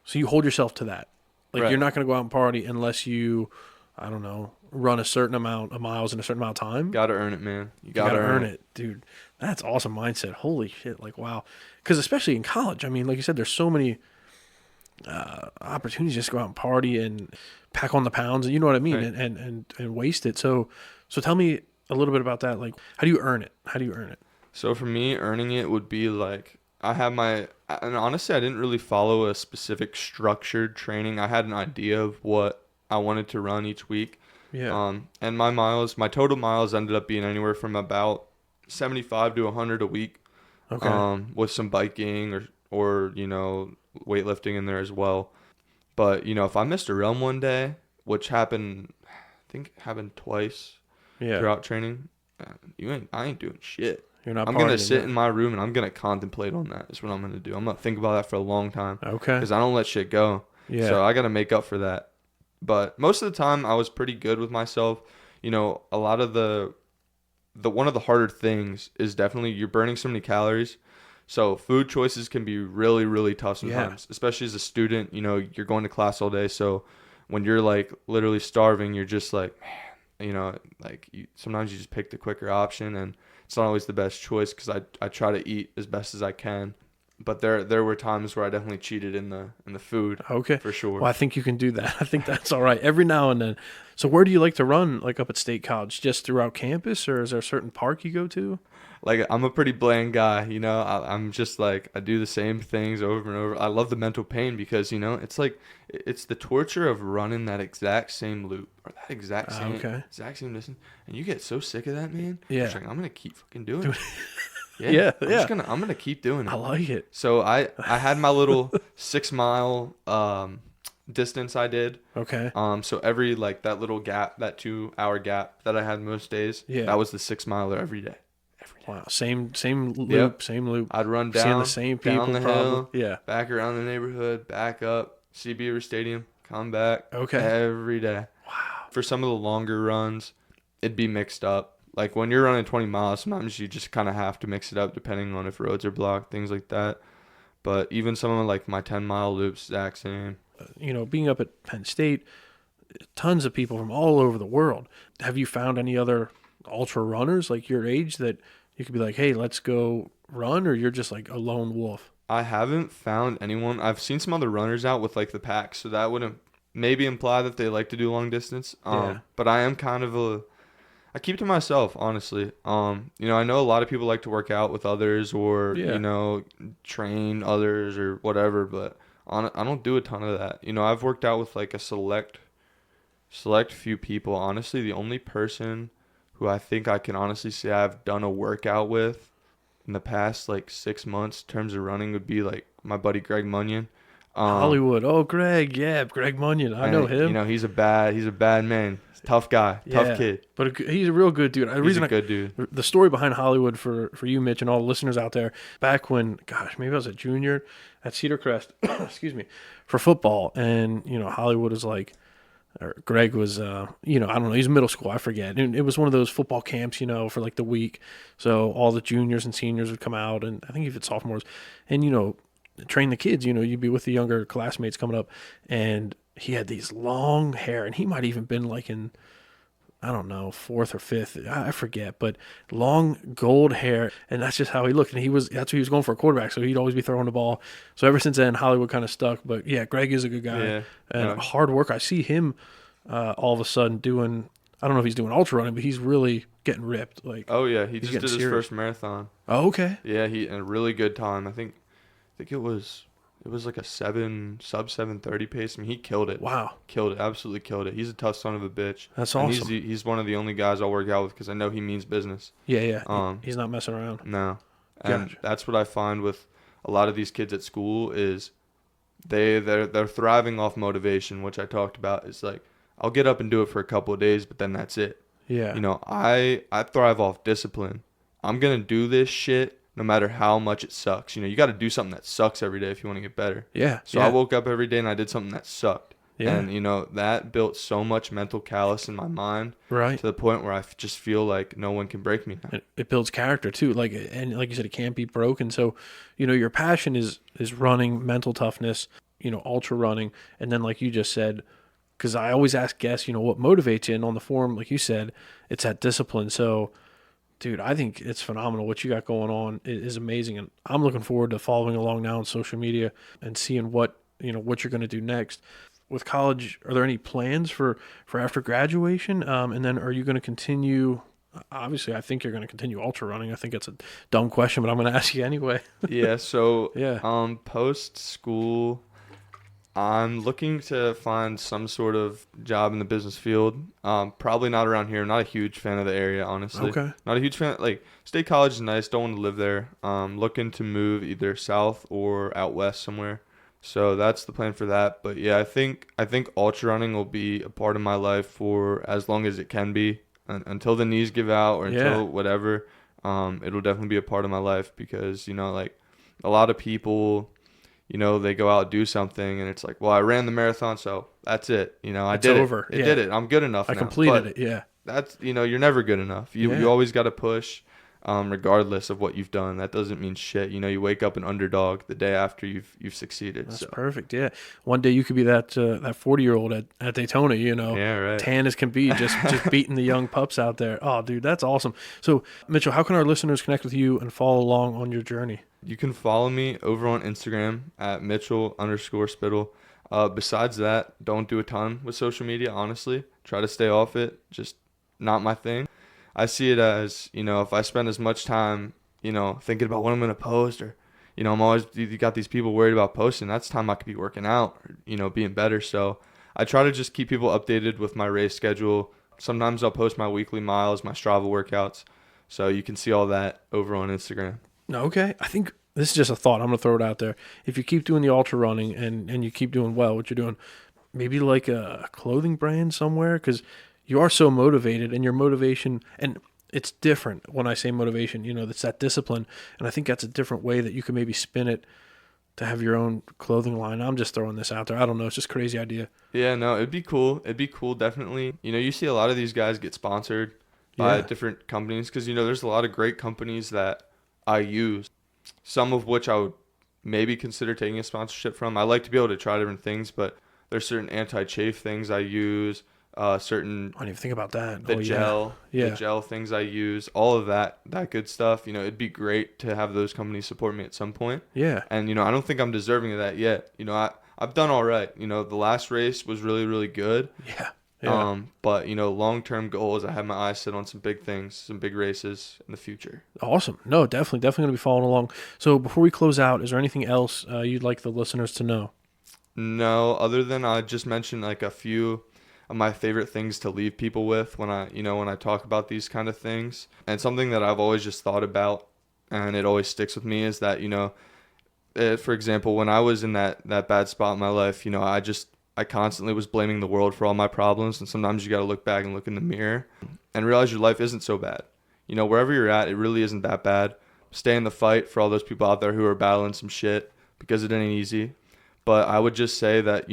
So you hold yourself to that. Like, Right. you're not going to go out and party unless you, I don't know, run a certain amount of miles in a certain amount of time. Gotta earn it, man. You You gotta earn it, dude. That's awesome mindset. Holy shit! Like, wow. Because especially in college, I mean, like you said, there's so many opportunities just to go out and party and pack on the pounds, and you know what I mean, Right. and waste it. So tell me a little bit about that. Like, how do you earn it? How do you earn it? So for me, earning it would be like, and honestly, I didn't really follow a specific structured training. I had an idea of what I wanted to run each week. Yeah. And my total miles ended up being anywhere from about 75 to 100 a week. Okay. With some biking or weightlifting in there as well. But, if I missed a run one day, which happened twice throughout training, I ain't doing shit. You're not. I'm going to partying, sit no. in my room and I'm going to contemplate on that. Is what I'm going to do. I'm going to think about that for a long time. Okay. Because I don't let shit go. Yeah. So I got to make up for that. But most of the time I was pretty good with myself. A lot of one of the harder things is definitely you're burning so many calories. So food choices can be really, really tough sometimes, especially as a student. You're going to class all day. So when you're like literally starving, you're just like, man, like sometimes you just pick the quicker option, and it's not always the best choice because I try to eat as best as I can. But there were times where I definitely cheated in the food. Okay. For sure. Well, I think you can do that. I think that's all right every now and then. So where do you like to run, like up at State College? Just throughout campus, or is there a certain park you go to? Like, I'm a pretty bland guy, I'm just like, I do the same things over and over. I love the mental pain because, it's like, it's the torture of running that exact same loop or that exact same distance. And you get so sick of that, man. Yeah. You're just like, I'm going to keep fucking doing it. Yeah. I'm gonna keep doing it. I like it. So I had my little 6 mile distance I did. Okay. So every like that little gap, that 2 hour gap that I had most days, that was the 6 miler every day. Wow. Same loop, same loop. I'd run down, seeing the same people, down the probably. hill, back around the neighborhood, back up, see Beaver Stadium, come back. Okay. Every day. Wow. For some of the longer runs, it'd be mixed up. Like, when you're running 20 miles, sometimes you just kind of have to mix it up depending on if roads are blocked, things like that. But even some of, like, my 10-mile loops, exact same. Being up at Penn State, tons of people from all over the world. Have you found any other ultra runners like your age that you could be like, hey, let's go run, or you're just like a lone wolf? I haven't found anyone. I've seen some other runners out with, like, the pack, so that would maybe imply that they like to do long distance. But I am kind of I keep to myself, honestly. I know a lot of people like to work out with others or, train others or whatever, but I don't do a ton of that. I've worked out with like a select few people. Honestly, the only person who I think I can honestly say I've done a workout with in the past like 6 months in terms of running would be like my buddy Greg Munyon. Hollywood. Oh, Greg. Yeah, Greg Munyon. I know him. He's a bad man. Tough guy, tough kid. But he's a real good dude. He's a good dude. The story behind Hollywood for you, Mitch, and all the listeners out there, back when, maybe I was a junior at Cedar Crest, excuse me, for football. And, Hollywood was like, or Greg was, I don't know, he's middle school, I forget. And it was one of those football camps, for like the week. So all the juniors and seniors would come out, and I think even sophomores, and, train the kids, you'd be with the younger classmates coming up, and he had these long hair, and he might even been like in, I don't know, 4th or 5th, I forget, but long gold hair, and that's just how he looked. And that's what he was going for a quarterback, so he'd always be throwing the ball. So ever since then, Hollywood kind of stuck. But yeah, Greg is a good guy and hard work. I see him all of a sudden doing, I don't know if he's doing ultra running, but he's really getting ripped. Like, oh yeah, he just did his first marathon. Oh, okay. Yeah, he a really good time. I think it was like a sub 7:30 pace. I mean, he killed it. Wow. Killed it. Absolutely killed it. He's a tough son of a bitch. That's awesome. He's one of the only guys I'll work out with because I know he means business. Yeah. He's not messing around. No. And that's what I find with a lot of these kids at school is they're thriving off motivation, which I talked about. It's like, I'll get up and do it for a couple of days, but then that's it. Yeah. I thrive off discipline. I'm going to do this shit no matter how much it sucks. You got to do something that sucks every day if you want to get better. Yeah. So I woke up every day and I did something that sucked. Yeah. And, that built so much mental callous in my mind. Right. To the point where I just feel like no one can break me now. It builds character, too. And like you said, it can't be broken. So, your passion is running, mental toughness, ultra running. And then, like you just said, because I always ask guests, what motivates you? And on the forum, like you said, it's that discipline. So, dude, I think it's phenomenal. What you got going on is amazing. And I'm looking forward to following along now on social media and seeing what you're going to do next. With college, are there any plans for after graduation? And then are you going to continue? Obviously, I think you're going to continue ultra running. I think it's a dumb question, but I'm going to ask you anyway. Yeah. So, yeah. Post school, I'm looking to find some sort of job in the business field. Probably not around here. I'm not a huge fan of the area, honestly. Okay. Not a huge fan. Like, State College is nice. Don't want to live there. Looking to move either south or out west somewhere. So that's the plan for that. But yeah, I think ultra running will be a part of my life for as long as it can be, until the knees give out or until whatever. It'll definitely be a part of my life because like a lot of people, they go out and do something and it's like, well, I ran the marathon, so that's it. I did over. it. It did it. I'm good enough. I now. completed but it. Yeah. That's you're never good enough. You always got to push. regardless of what you've done. That doesn't mean shit. You wake up an underdog the day after you've succeeded. That's perfect. Yeah, one day you could be that 40-year-old at Daytona. Yeah, right. Tan as can be, just beating the young pups out there. Oh, dude, that's awesome. So, Mitchell, how can our listeners connect with you and follow along on your journey? You can follow me over on Instagram at Mitchell_Spittle. Besides that, don't do a ton with social media, honestly. Try to stay off it. Just not my thing. I see it as, if I spend as much time, thinking about what I'm going to post, or, I'm always, you got these people worried about posting. That's time I could be working out or, being better. So I try to just keep people updated with my race schedule. Sometimes I'll post my weekly miles, my Strava workouts. So you can see all that over on Instagram. Okay. I think this is just a thought. I'm going to throw it out there. If you keep doing the ultra running and you keep doing well, what you're doing, maybe like a clothing brand somewhere, because you are so motivated, and your motivation, and it's different when I say motivation, it's that discipline. And I think that's a different way that you can maybe spin it to have your own clothing line. I'm just throwing this out there. I don't know. It's just a crazy idea. Yeah, no, it'd be cool. It'd be cool, definitely. You see a lot of these guys get sponsored by different companies, because, there's a lot of great companies that I use, some of which I would maybe consider taking a sponsorship from. I like to be able to try different things, but there's certain anti-chafe things I use, certain... I didn't even think about that. The gel things I use, all of that good stuff. It'd be great to have those companies support me at some point. Yeah. And, I don't think I'm deserving of that yet. I've done all right. The last race was really, really good. Yeah. But, long-term goals, I have my eyes set on some big things, some big races in the future. Awesome. No, definitely going to be following along. So before we close out, is there anything else you'd like the listeners to know? No, other than I just mentioned like a few of my favorite things to leave people with when I talk about these kind of things. And something that I've always just thought about, and it always sticks with me, is that, for example, when I was in that bad spot in my life, I constantly was blaming the world for all my problems. And sometimes you got to look back and look in the mirror and realize your life isn't so bad. Wherever you're at, it really isn't that bad. Stay in the fight for all those people out there who are battling some shit, because it ain't easy. But I would just say that,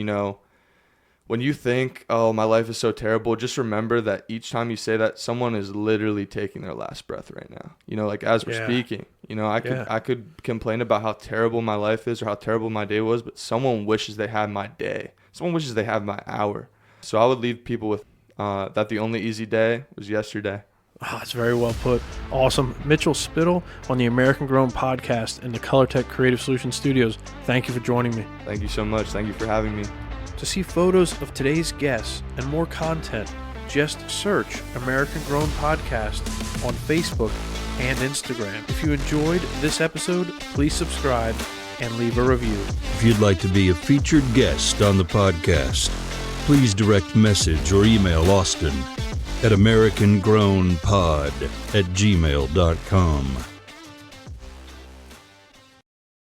when you think, oh, my life is so terrible, just remember that each time you say that, someone is literally taking their last breath right now. Like as we're speaking, I could complain about how terrible my life is or how terrible my day was, but someone wishes they had my day. Someone wishes they had my hour. So I would leave people with that the only easy day was yesterday. Oh, that's very well put. Awesome. Mitchell Spittle on the American Grown podcast in the Colortech Creative Solutions studios. Thank you for joining me. Thank you so much. Thank you for having me. To see photos of today's guests and more content, just search American Grown Podcast on Facebook and Instagram. If you enjoyed this episode, please subscribe and leave a review. If you'd like to be a featured guest on the podcast, please direct message or email Austin at AmericanGrownPod@gmail.com.